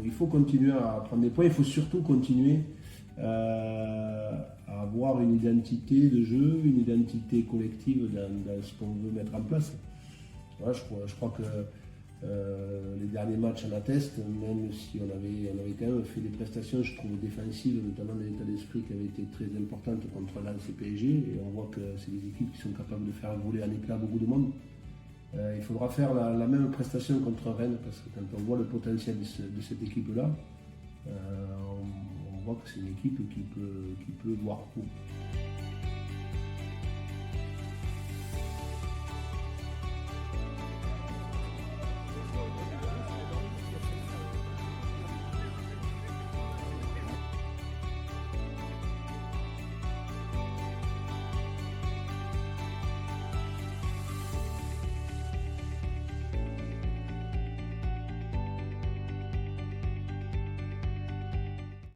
il faut continuer à prendre des points. Il faut surtout continuer à avoir une identité de jeu, une identité collective dans ce qu'on veut mettre en place. Voilà, je crois que les derniers matchs en attestent, même si on avait quand même fait des prestations, je trouve, défensives, notamment dans l'état d'esprit qui avait été très importante contre Lens et PSG. Et on voit que c'est des équipes qui sont capables de faire voler en éclat beaucoup de monde. Il faudra faire la même prestation contre Rennes, parce que quand on voit le potentiel de cette équipe-là, on voit que c'est une équipe qui peut voir beaucoup.